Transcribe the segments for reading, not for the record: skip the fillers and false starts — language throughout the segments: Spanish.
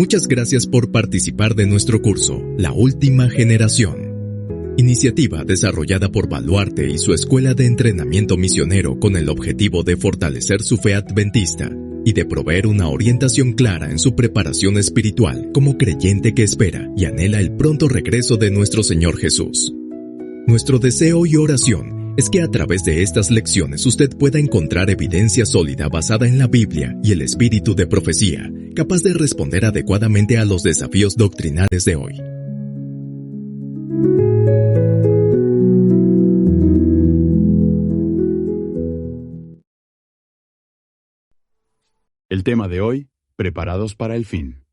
Muchas gracias por participar de nuestro curso, La Última Generación. Iniciativa desarrollada por Baluarte y su Escuela de Entrenamiento Misionero con el objetivo de fortalecer su fe adventista y de proveer una orientación clara en su preparación espiritual como creyente que espera y anhela el pronto regreso de nuestro Señor Jesús. Nuestro deseo y oración es que a través de estas lecciones usted pueda encontrar evidencia sólida basada en la Biblia y el espíritu de profecía, capaz de responder adecuadamente a los desafíos doctrinales de hoy. El tema de hoy, preparados para el fin.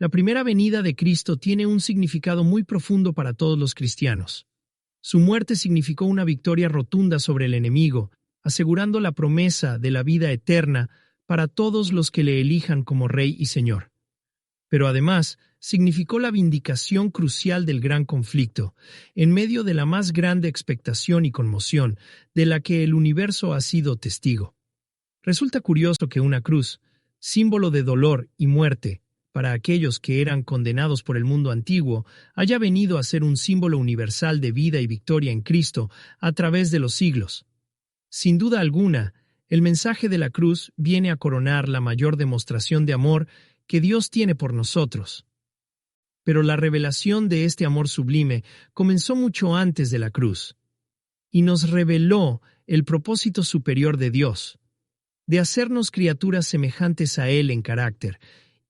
La primera venida de Cristo tiene un significado muy profundo para todos los cristianos. Su muerte significó una victoria rotunda sobre el enemigo, asegurando la promesa de la vida eterna para todos los que le elijan como Rey y Señor. Pero además, significó la vindicación crucial del gran conflicto, en medio de la más grande expectación y conmoción de la que el universo ha sido testigo. Resulta curioso que una cruz, símbolo de dolor y muerte para aquellos que eran condenados por el mundo antiguo, haya venido a ser un símbolo universal de vida y victoria en Cristo a través de los siglos. Sin duda alguna, el mensaje de la cruz viene a coronar la mayor demostración de amor que Dios tiene por nosotros. Pero la revelación de este amor sublime comenzó mucho antes de la cruz, y nos reveló el propósito superior de Dios, de hacernos criaturas semejantes a Él en carácter,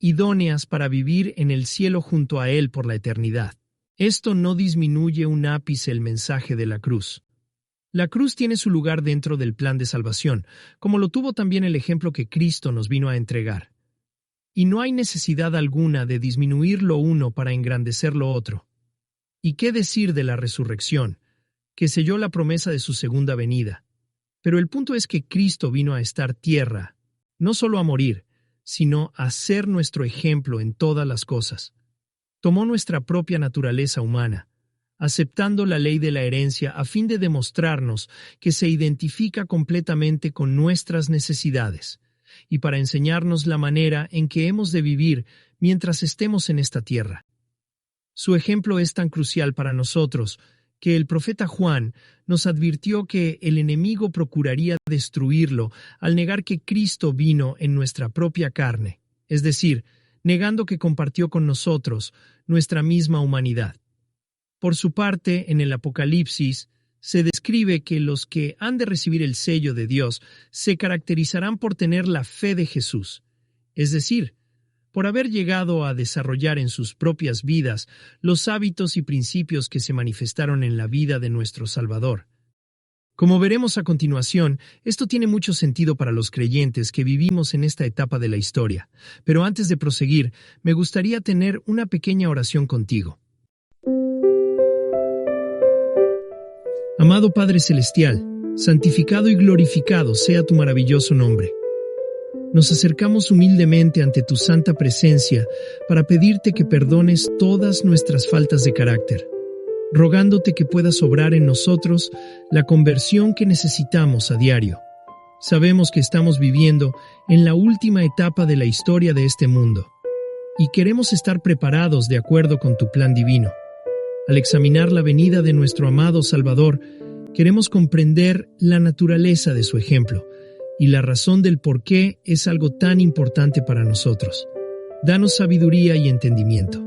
idóneas para vivir en el cielo junto a Él por la eternidad. Esto no disminuye un ápice el mensaje de la cruz. La cruz tiene su lugar dentro del plan de salvación, como lo tuvo también el ejemplo que Cristo nos vino a entregar. Y no hay necesidad alguna de disminuir lo uno para engrandecer lo otro. ¿Y qué decir de la resurrección, que selló la promesa de su segunda venida? Pero el punto es que Cristo vino a estar tierra, no solo a morir, sino a ser nuestro ejemplo en todas las cosas. Tomó nuestra propia naturaleza humana, aceptando la ley de la herencia a fin de demostrarnos que se identifica completamente con nuestras necesidades, y para enseñarnos la manera en que hemos de vivir mientras estemos en esta tierra. Su ejemplo es tan crucial para nosotros que el profeta Juan nos advirtió que el enemigo procuraría destruirlo al negar que Cristo vino en nuestra propia carne, es decir, negando que compartió con nosotros nuestra misma humanidad. Por su parte, en el Apocalipsis, se describe que los que han de recibir el sello de Dios se caracterizarán por tener la fe de Jesús, es decir, por haber llegado a desarrollar en sus propias vidas los hábitos y principios que se manifestaron en la vida de nuestro Salvador. Como veremos a continuación, esto tiene mucho sentido para los creyentes que vivimos en esta etapa de la historia, pero antes de proseguir, me gustaría tener una pequeña oración contigo. Amado Padre Celestial, santificado y glorificado sea tu maravilloso nombre. Nos acercamos humildemente ante tu santa presencia para pedirte que perdones todas nuestras faltas de carácter, rogándote que puedas obrar en nosotros la conversión que necesitamos a diario. Sabemos que estamos viviendo en la última etapa de la historia de este mundo, y queremos estar preparados de acuerdo con tu plan divino. Al examinar la venida de nuestro amado Salvador, queremos comprender la naturaleza de su ejemplo, y la razón del por qué es algo tan importante para nosotros. Danos sabiduría y entendimiento.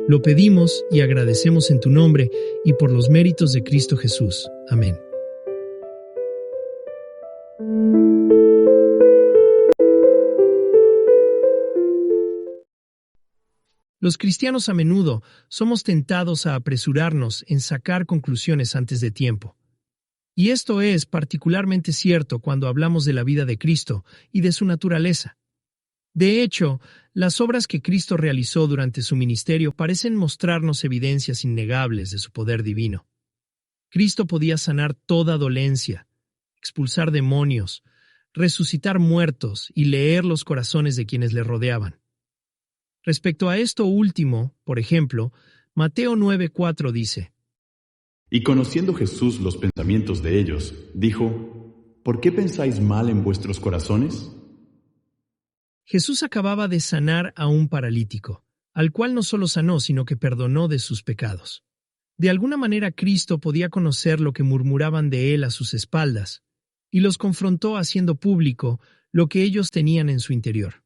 Lo pedimos y agradecemos en tu nombre y por los méritos de Cristo Jesús. Amén. Los cristianos a menudo somos tentados a apresurarnos en sacar conclusiones antes de tiempo. Y esto es particularmente cierto cuando hablamos de la vida de Cristo y de su naturaleza. De hecho, las obras que Cristo realizó durante su ministerio parecen mostrarnos evidencias innegables de su poder divino. Cristo podía sanar toda dolencia, expulsar demonios, resucitar muertos y leer los corazones de quienes le rodeaban. Respecto a esto último, por ejemplo, Mateo 9:4 dice: Y conociendo Jesús los pensamientos de ellos, dijo: ¿Por qué pensáis mal en vuestros corazones? Jesús acababa de sanar a un paralítico, al cual no solo sanó, sino que perdonó de sus pecados. De alguna manera Cristo podía conocer lo que murmuraban de él a sus espaldas, y los confrontó haciendo público lo que ellos tenían en su interior.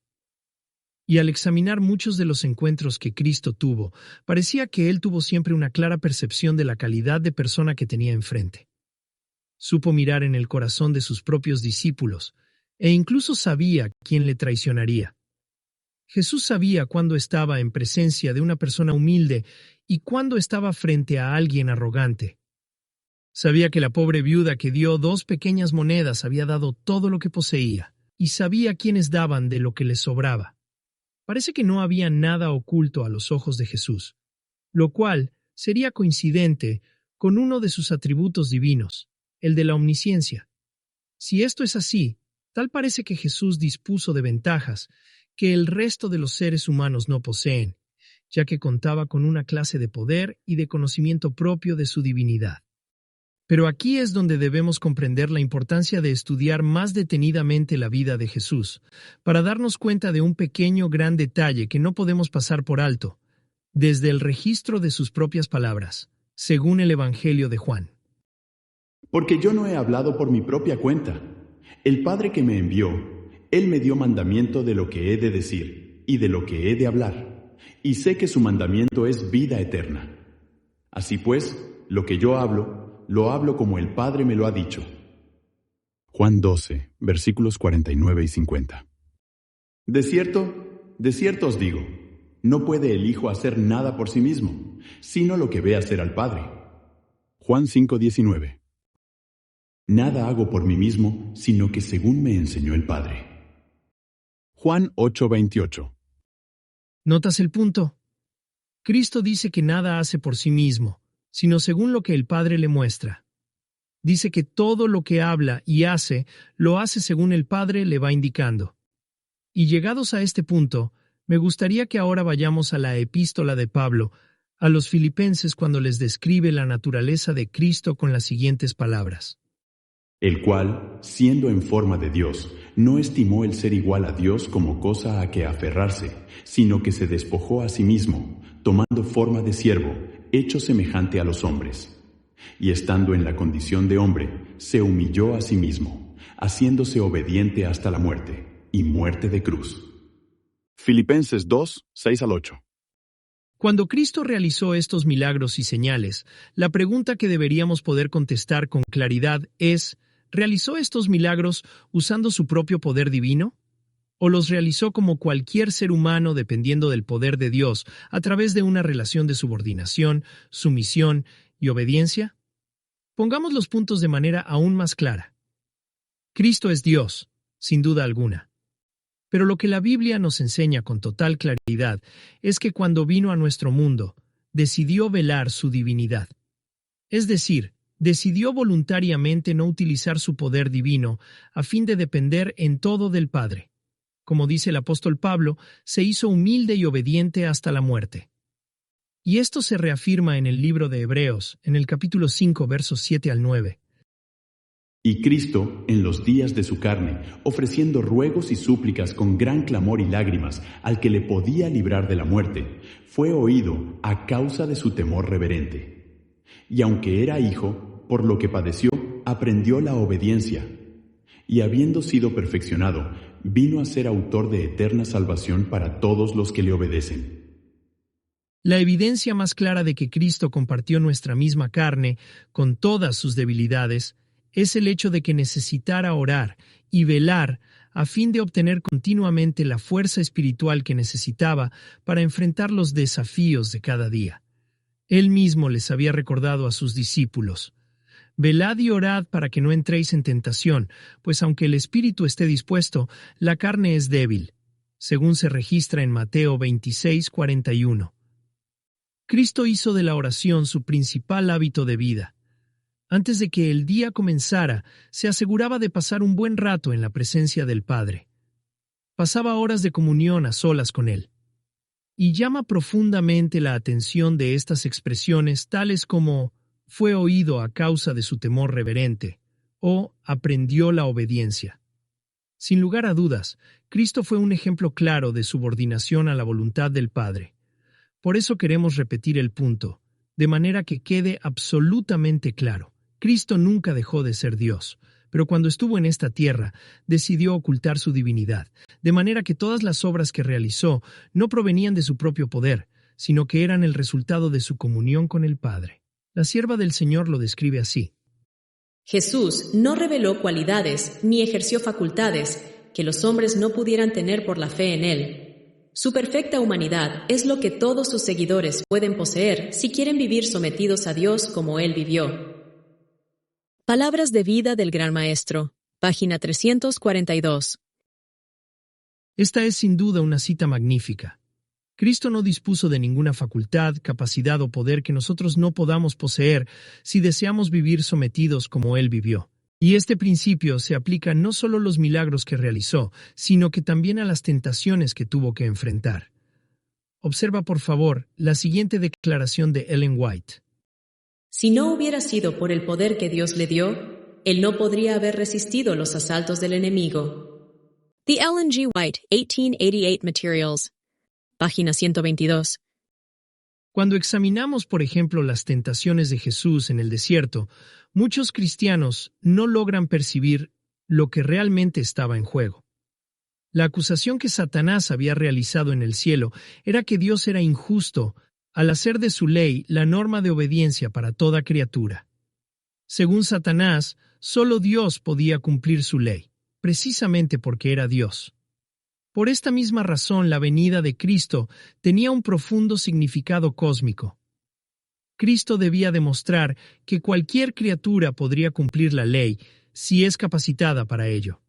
Y al examinar muchos de los encuentros que Cristo tuvo, parecía que él tuvo siempre una clara percepción de la calidad de persona que tenía enfrente. Supo mirar en el corazón de sus propios discípulos, e incluso sabía quién le traicionaría. Jesús sabía cuándo estaba en presencia de una persona humilde y cuándo estaba frente a alguien arrogante. Sabía que la pobre viuda que dio 2 pequeñas monedas había dado todo lo que poseía, y sabía quiénes daban de lo que les sobraba. Parece que no había nada oculto a los ojos de Jesús, lo cual sería coincidente con uno de sus atributos divinos, el de la omnisciencia. Si esto es así, tal parece que Jesús dispuso de ventajas que el resto de los seres humanos no poseen, ya que contaba con una clase de poder y de conocimiento propio de su divinidad. Pero aquí es donde debemos comprender la importancia de estudiar más detenidamente la vida de Jesús, para darnos cuenta de un pequeño gran detalle que no podemos pasar por alto, desde el registro de sus propias palabras, según el Evangelio de Juan. Porque yo no he hablado por mi propia cuenta. El Padre que me envió, Él me dio mandamiento de lo que he de decir y de lo que he de hablar, y sé que su mandamiento es vida eterna. Así pues, lo que yo hablo, lo hablo como el Padre me lo ha dicho. Juan 12, versículos 49 y 50. De cierto os digo, no puede el Hijo hacer nada por sí mismo, sino lo que ve hacer al Padre. Juan 5, 19. Nada hago por mí mismo, sino que según me enseñó el Padre. Juan 8, 28. ¿Notas el punto? Cristo dice que nada hace por sí mismo, sino según lo que el Padre le muestra. Dice que todo lo que habla y hace, lo hace según el Padre le va indicando. Y llegados a este punto, me gustaría que ahora vayamos a la epístola de Pablo a los Filipenses cuando les describe la naturaleza de Cristo con las siguientes palabras. El cual, siendo en forma de Dios, no estimó el ser igual a Dios como cosa a que aferrarse, sino que se despojó a sí mismo, tomando forma de siervo, hecho semejante a los hombres. Y estando en la condición de hombre, se humilló a sí mismo, haciéndose obediente hasta la muerte, y muerte de cruz. Filipenses 2, 6 al 8. Cuando Cristo realizó estos milagros y señales, la pregunta que deberíamos poder contestar con claridad es, ¿realizó estos milagros usando su propio poder divino? ¿O los realizó como cualquier ser humano dependiendo del poder de Dios a través de una relación de subordinación, sumisión y obediencia? Pongamos los puntos de manera aún más clara. Cristo es Dios, sin duda alguna. Pero lo que la Biblia nos enseña con total claridad es que cuando vino a nuestro mundo, decidió velar su divinidad. Es decir, decidió voluntariamente no utilizar su poder divino a fin de depender en todo del Padre. Como dice el apóstol Pablo, se hizo humilde y obediente hasta la muerte. Y esto se reafirma en el libro de Hebreos, en el capítulo 5, versos 7 al 9. Y Cristo, en los días de su carne, ofreciendo ruegos y súplicas con gran clamor y lágrimas al que le podía librar de la muerte, fue oído a causa de su temor reverente. Y aunque era hijo, por lo que padeció, aprendió la obediencia. Y habiendo sido perfeccionado, vino a ser autor de eterna salvación para todos los que le obedecen. La evidencia más clara de que Cristo compartió nuestra misma carne, con todas sus debilidades, es el hecho de que necesitara orar y velar a fin de obtener continuamente la fuerza espiritual que necesitaba para enfrentar los desafíos de cada día. Él mismo les había recordado a sus discípulos: «Velad y orad para que no entréis en tentación, pues aunque el espíritu esté dispuesto, la carne es débil», según se registra en Mateo 26, 41. Cristo hizo de la oración su principal hábito de vida. Antes de que el día comenzara, se aseguraba de pasar un buen rato en la presencia del Padre. Pasaba horas de comunión a solas con Él. Y llama profundamente la atención de estas expresiones tales como «fue oído a causa de su temor reverente» o «aprendió la obediencia». Sin lugar a dudas, Cristo fue un ejemplo claro de subordinación a la voluntad del Padre. Por eso queremos repetir el punto, de manera que quede absolutamente claro. Cristo nunca dejó de ser Dios, pero cuando estuvo en esta tierra, decidió ocultar su divinidad, de manera que todas las obras que realizó no provenían de su propio poder, sino que eran el resultado de su comunión con el Padre. La sierva del Señor lo describe así. Jesús no reveló cualidades ni ejerció facultades que los hombres no pudieran tener por la fe en Él. Su perfecta humanidad es lo que todos sus seguidores pueden poseer si quieren vivir sometidos a Dios como Él vivió. Palabras de vida del Gran Maestro, página 342. Esta es sin duda una cita magnífica. Cristo no dispuso de ninguna facultad, capacidad o poder que nosotros no podamos poseer si deseamos vivir sometidos como Él vivió. Y este principio se aplica no solo a los milagros que realizó, sino que también a las tentaciones que tuvo que enfrentar. Observa, por favor, la siguiente declaración de Ellen White. Si no hubiera sido por el poder que Dios le dio, Él no podría haber resistido los asaltos del enemigo. The Ellen G. White, 1888 Materials. Página 122. Cuando examinamos, por ejemplo, las tentaciones de Jesús en el desierto, muchos cristianos no logran percibir lo que realmente estaba en juego. La acusación que Satanás había realizado en el cielo era que Dios era injusto al hacer de su ley la norma de obediencia para toda criatura. Según Satanás, solo Dios podía cumplir su ley, precisamente porque era Dios. Por esta misma razón, la venida de Cristo tenía un profundo significado cósmico. Cristo debía demostrar que cualquier criatura podría cumplir la ley si es capacitada para ello.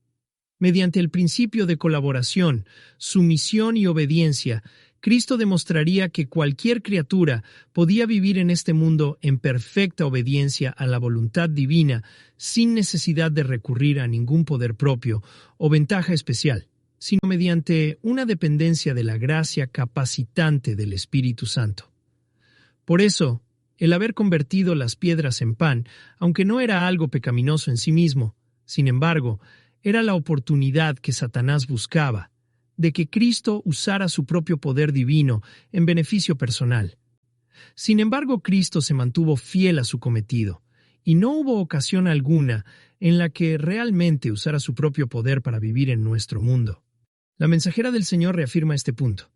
Mediante el principio de colaboración, sumisión y obediencia, Cristo demostraría que cualquier criatura podía vivir en este mundo en perfecta obediencia a la voluntad divina sin necesidad de recurrir a ningún poder propio o ventaja especial, sino mediante una dependencia de la gracia capacitante del Espíritu Santo. Por eso, el haber convertido las piedras en pan, aunque no era algo pecaminoso en sí mismo, sin embargo, era la oportunidad que Satanás buscaba, de que Cristo usara su propio poder divino en beneficio personal. Sin embargo, Cristo se mantuvo fiel a su cometido, y no hubo ocasión alguna en la que realmente usara su propio poder para vivir en nuestro mundo. La mensajera del Señor reafirma este punto.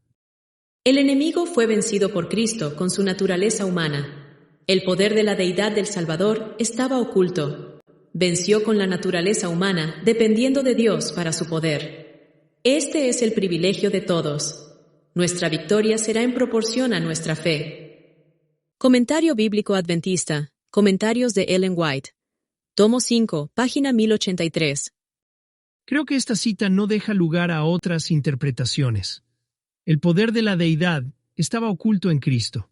El enemigo fue vencido por Cristo con su naturaleza humana. El poder de la deidad del Salvador estaba oculto. Venció con la naturaleza humana, dependiendo de Dios para su poder. Este es el privilegio de todos. Nuestra victoria será en proporción a nuestra fe. Comentario Bíblico Adventista. Comentarios de Ellen White. Tomo 5, página 1083. Creo que esta cita no deja lugar a otras interpretaciones. El poder de la deidad estaba oculto en Cristo.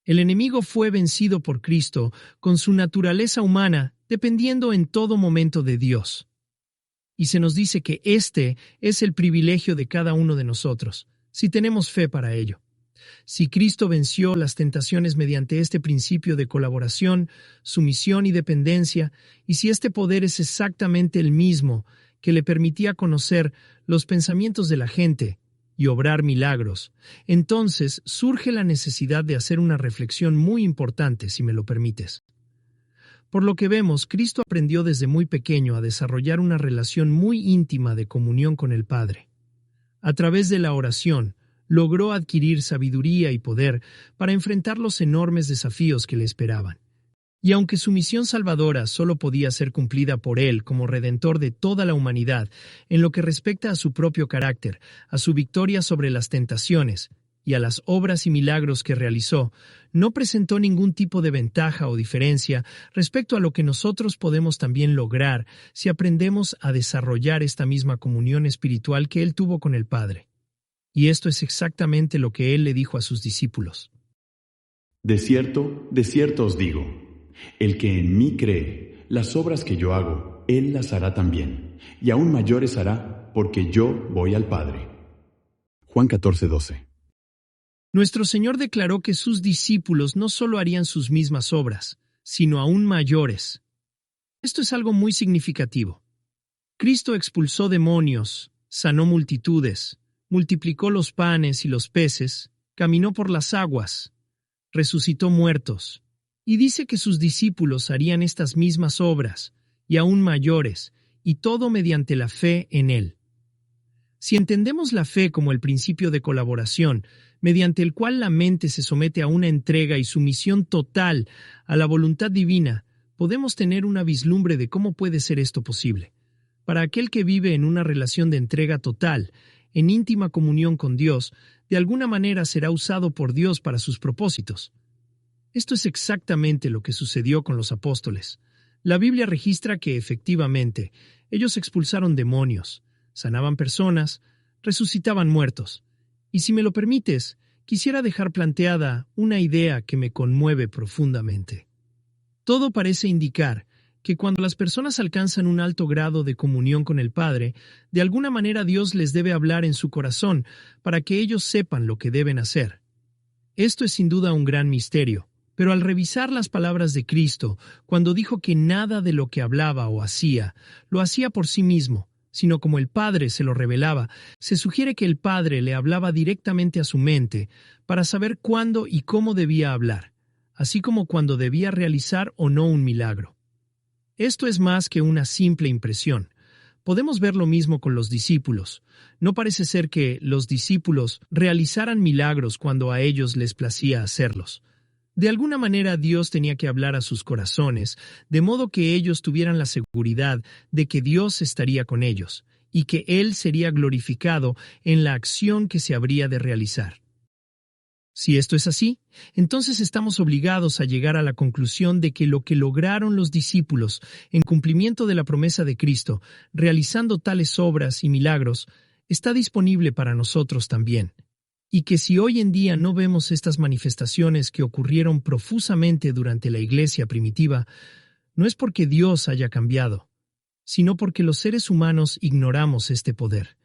El enemigo fue vencido por Cristo con su naturaleza humana, dependiendo en todo momento de Dios. Y se nos dice que este es el privilegio de cada uno de nosotros, si tenemos fe para ello. Si Cristo venció las tentaciones mediante este principio de colaboración, sumisión y dependencia, y si este poder es exactamente el mismo que le permitía conocer los pensamientos de la gente y obrar milagros, entonces surge la necesidad de hacer una reflexión muy importante, si me lo permites. Por lo que vemos, Cristo aprendió desde muy pequeño a desarrollar una relación muy íntima de comunión con el Padre. A través de la oración, logró adquirir sabiduría y poder para enfrentar los enormes desafíos que le esperaban. Y aunque su misión salvadora solo podía ser cumplida por Él como Redentor de toda la humanidad, en lo que respecta a su propio carácter, a su victoria sobre las tentaciones y a las obras y milagros que realizó, no presentó ningún tipo de ventaja o diferencia respecto a lo que nosotros podemos también lograr si aprendemos a desarrollar esta misma comunión espiritual que Él tuvo con el Padre. Y esto es exactamente lo que Él le dijo a sus discípulos. De cierto os digo, el que en mí cree, las obras que yo hago, Él las hará también, y aún mayores hará, porque yo voy al Padre. Juan 14:12. Nuestro Señor declaró que sus discípulos no solo harían sus mismas obras, sino aún mayores. Esto es algo muy significativo. Cristo expulsó demonios, sanó multitudes, multiplicó los panes y los peces, caminó por las aguas, resucitó muertos, y dice que sus discípulos harían estas mismas obras, y aún mayores, y todo mediante la fe en Él. Si entendemos la fe como el principio de colaboración, mediante el cual la mente se somete a una entrega y sumisión total a la voluntad divina, podemos tener una vislumbre de cómo puede ser esto posible. Para aquel que vive en una relación de entrega total, en íntima comunión con Dios, de alguna manera será usado por Dios para sus propósitos. Esto es exactamente lo que sucedió con los apóstoles. La Biblia registra que, efectivamente, ellos expulsaron demonios, sanaban personas, resucitaban muertos. Y si me lo permites, quisiera dejar planteada una idea que me conmueve profundamente. Todo parece indicar que cuando las personas alcanzan un alto grado de comunión con el Padre, de alguna manera Dios les debe hablar en su corazón para que ellos sepan lo que deben hacer. Esto es sin duda un gran misterio, pero al revisar las palabras de Cristo, cuando dijo que nada de lo que hablaba o hacía, lo hacía por sí mismo, sino como el Padre se lo revelaba, se sugiere que el Padre le hablaba directamente a su mente para saber cuándo y cómo debía hablar, así como cuando debía realizar o no un milagro. Esto es más que una simple impresión. Podemos ver lo mismo con los discípulos. No parece ser que los discípulos realizaran milagros cuando a ellos les placía hacerlos. De alguna manera Dios tenía que hablar a sus corazones, de modo que ellos tuvieran la seguridad de que Dios estaría con ellos, y que Él sería glorificado en la acción que se habría de realizar. Si esto es así, entonces estamos obligados a llegar a la conclusión de que lo que lograron los discípulos en cumplimiento de la promesa de Cristo, realizando tales obras y milagros, está disponible para nosotros también. Y que si hoy en día no vemos estas manifestaciones que ocurrieron profusamente durante la iglesia primitiva, no es porque Dios haya cambiado, sino porque los seres humanos ignoramos este poder,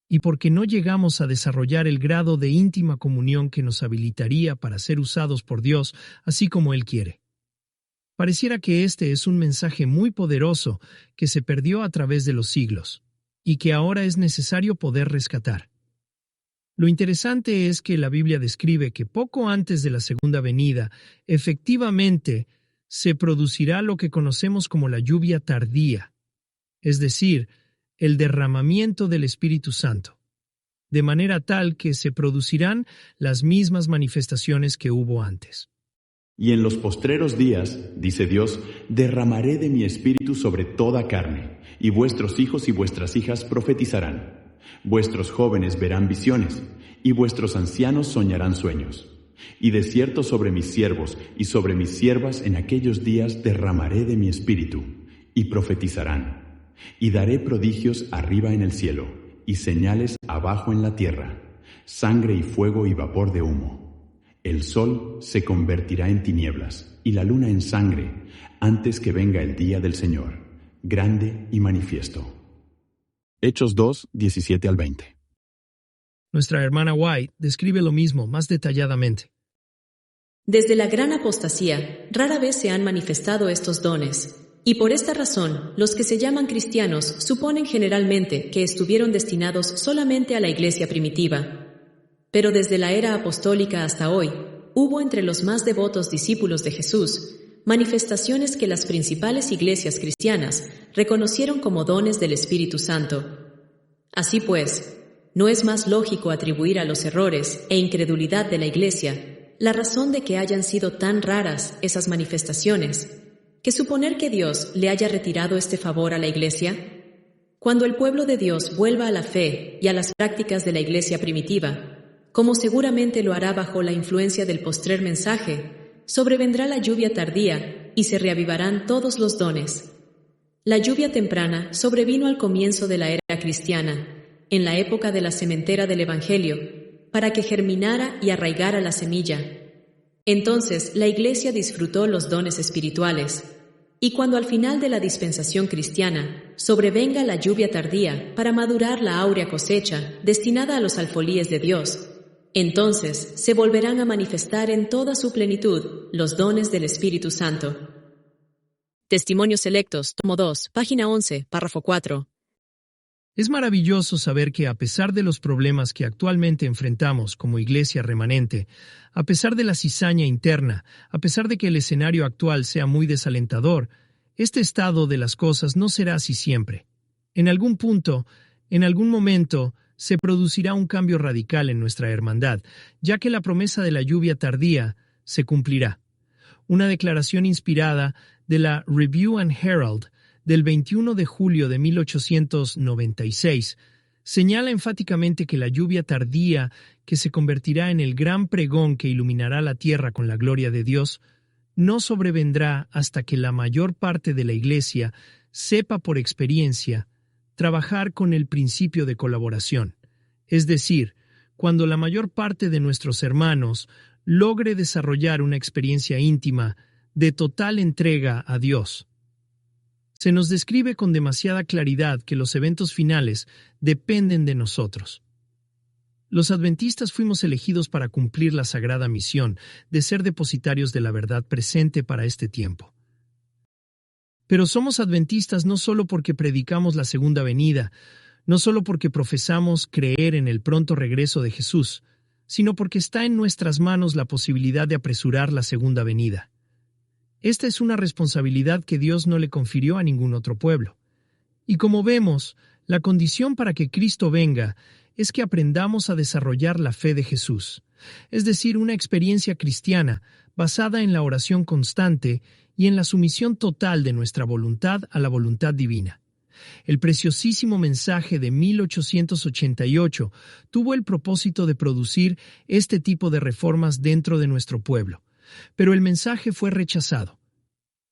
y porque no llegamos a desarrollar el grado de íntima comunión que nos habilitaría para ser usados por Dios así como Él quiere. Pareciera que este es un mensaje muy poderoso que se perdió a través de los siglos, y que ahora es necesario poder rescatar. Lo interesante es que la Biblia describe que poco antes de la segunda venida, efectivamente, se producirá lo que conocemos como la lluvia tardía, es decir, el derramamiento del Espíritu Santo, de manera tal que se producirán las mismas manifestaciones que hubo antes. Y en los postreros días, dice Dios, derramaré de mi espíritu sobre toda carne, y vuestros hijos y vuestras hijas profetizarán. Vuestros jóvenes verán visiones, y vuestros ancianos soñarán sueños. Y de cierto sobre mis siervos y sobre mis siervas en aquellos días derramaré de mi espíritu, y profetizarán. Y daré prodigios arriba en el cielo, y señales abajo en la tierra, sangre y fuego y vapor de humo. El sol se convertirá en tinieblas, y la luna en sangre, antes que venga el día del Señor, grande y manifiesto. Hechos 2, 17 al 20. Nuestra hermana White describe lo mismo más detalladamente. Desde la gran apostasía, rara vez se han manifestado estos dones. Y por esta razón, los que se llaman cristianos suponen generalmente que estuvieron destinados solamente a la iglesia primitiva. Pero desde la era apostólica hasta hoy, hubo entre los más devotos discípulos de Jesús manifestaciones que las principales iglesias cristianas reconocieron como dones del Espíritu Santo. Así pues, no es más lógico atribuir a los errores e incredulidad de la iglesia la razón de que hayan sido tan raras esas manifestaciones, que suponer que Dios le haya retirado este favor a la Iglesia. Cuando el pueblo de Dios vuelva a la fe y a las prácticas de la Iglesia primitiva, como seguramente lo hará bajo la influencia del postrer mensaje, sobrevendrá la lluvia tardía y se reavivarán todos los dones. La lluvia temprana sobrevino al comienzo de la era cristiana, en la época de la sementera del Evangelio, para que germinara y arraigara la semilla. Entonces la Iglesia disfrutó los dones espirituales, y cuando al final de la dispensación cristiana sobrevenga la lluvia tardía para madurar la áurea cosecha destinada a los alfolíes de Dios, entonces se volverán a manifestar en toda su plenitud los dones del Espíritu Santo. Testimonios selectos, tomo 2, página 11, párrafo 4. Es maravilloso saber que a pesar de los problemas que actualmente enfrentamos como iglesia remanente, a pesar de la cizaña interna, a pesar de que el escenario actual sea muy desalentador, este estado de las cosas no será así siempre. En algún punto, en algún momento, se producirá un cambio radical en nuestra hermandad, ya que la promesa de la lluvia tardía se cumplirá. Una declaración inspirada de la Review and Herald del 21 de julio de 1896 señala enfáticamente que la lluvia tardía, que se convertirá en el gran pregón que iluminará la tierra con la gloria de Dios, no sobrevendrá hasta que la mayor parte de la Iglesia sepa por experiencia trabajar con el principio de colaboración, es decir, cuando la mayor parte de nuestros hermanos logre desarrollar una experiencia íntima de total entrega a Dios. Se nos describe con demasiada claridad que los eventos finales dependen de nosotros. Los adventistas fuimos elegidos para cumplir la sagrada misión de ser depositarios de la verdad presente para este tiempo. Pero somos adventistas no solo porque predicamos la segunda venida, no solo porque profesamos creer en el pronto regreso de Jesús, sino porque está en nuestras manos la posibilidad de apresurar la segunda venida. Esta es una responsabilidad que Dios no le confirió a ningún otro pueblo. Y como vemos, la condición para que Cristo venga es que aprendamos a desarrollar la fe de Jesús, es decir, una experiencia cristiana basada en la oración constante y en la sumisión total de nuestra voluntad a la voluntad divina. El preciosísimo mensaje de 1888 tuvo el propósito de producir este tipo de reformas dentro de nuestro pueblo, pero el mensaje fue rechazado,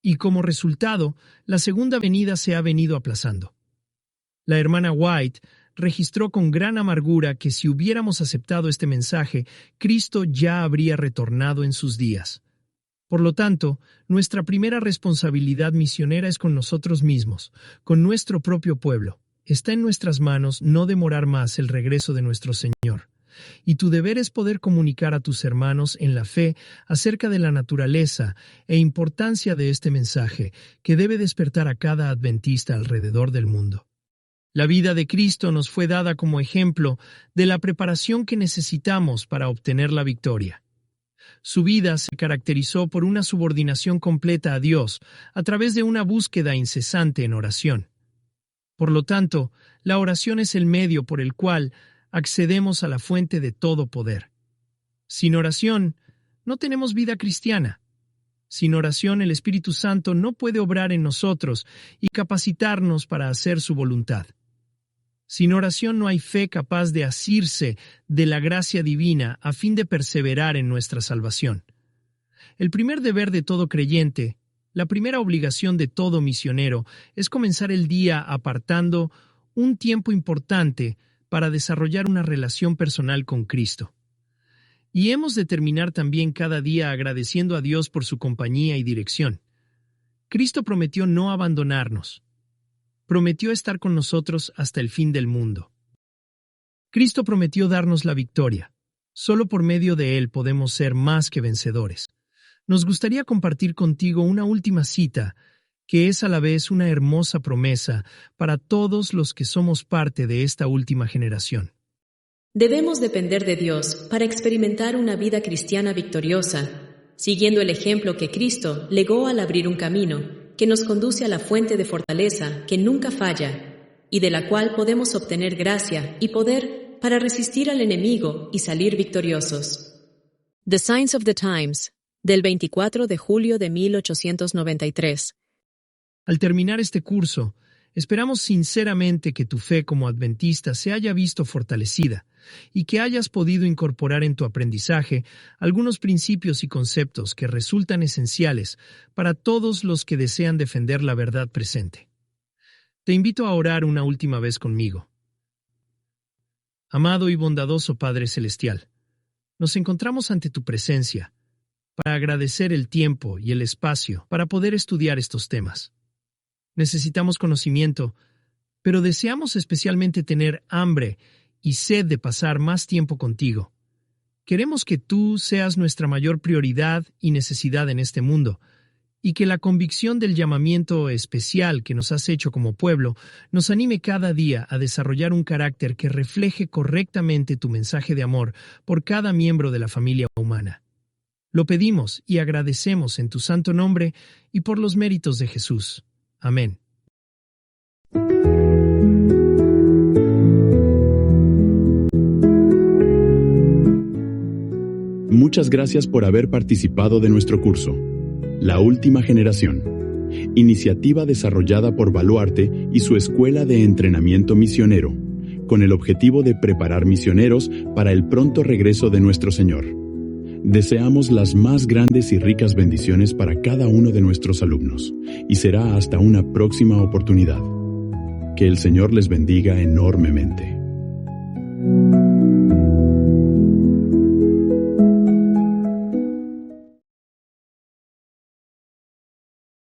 y como resultado, la segunda venida se ha venido aplazando. La hermana White registró con gran amargura que si hubiéramos aceptado este mensaje, Cristo ya habría retornado en sus días. Por lo tanto, nuestra primera responsabilidad misionera es con nosotros mismos, con nuestro propio pueblo. Está en nuestras manos no demorar más el regreso de nuestro Señor. Y tu deber es poder comunicar a tus hermanos en la fe acerca de la naturaleza e importancia de este mensaje que debe despertar a cada adventista alrededor del mundo. La vida de Cristo nos fue dada como ejemplo de la preparación que necesitamos para obtener la victoria. Su vida se caracterizó por una subordinación completa a Dios a través de una búsqueda incesante en oración. Por lo tanto, la oración es el medio por el cual accedemos a la fuente de todo poder. Sin oración, no tenemos vida cristiana. Sin oración, el Espíritu Santo no puede obrar en nosotros y capacitarnos para hacer su voluntad. Sin oración no hay fe capaz de asirse de la gracia divina a fin de perseverar en nuestra salvación. El primer deber de todo creyente, la primera obligación de todo misionero, es comenzar el día apartando un tiempo importante para desarrollar una relación personal con Cristo. Y hemos de terminar también cada día agradeciendo a Dios por su compañía y dirección. Cristo prometió no abandonarnos. Prometió estar con nosotros hasta el fin del mundo. Cristo prometió darnos la victoria. Solo por medio de Él podemos ser más que vencedores. Nos gustaría compartir contigo una última cita, que es a la vez una hermosa promesa para todos los que somos parte de esta última generación. Debemos depender de Dios para experimentar una vida cristiana victoriosa, siguiendo el ejemplo que Cristo legó al abrir un camino que nos conduce a la fuente de fortaleza que nunca falla y de la cual podemos obtener gracia y poder para resistir al enemigo y salir victoriosos. The Signs of the Times, del 24 de julio de 1893. Al terminar este curso, esperamos sinceramente que tu fe como adventista se haya visto fortalecida y que hayas podido incorporar en tu aprendizaje algunos principios y conceptos que resultan esenciales para todos los que desean defender la verdad presente. Te invito a orar una última vez conmigo. Amado y bondadoso Padre Celestial, nos encontramos ante tu presencia para agradecer el tiempo y el espacio para poder estudiar estos temas. Necesitamos conocimiento, pero deseamos especialmente tener hambre y sed de pasar más tiempo contigo. Queremos que tú seas nuestra mayor prioridad y necesidad en este mundo, y que la convicción del llamamiento especial que nos has hecho como pueblo nos anime cada día a desarrollar un carácter que refleje correctamente tu mensaje de amor por cada miembro de la familia humana. Lo pedimos y agradecemos en tu santo nombre y por los méritos de Jesús. Amén. Muchas gracias por haber participado de nuestro curso, La Última Generación, iniciativa desarrollada por Baluarte y su Escuela de Entrenamiento Misionero, con el objetivo de preparar misioneros para el pronto regreso de nuestro Señor. Deseamos las más grandes y ricas bendiciones para cada uno de nuestros alumnos, y será hasta una próxima oportunidad. Que el Señor les bendiga enormemente.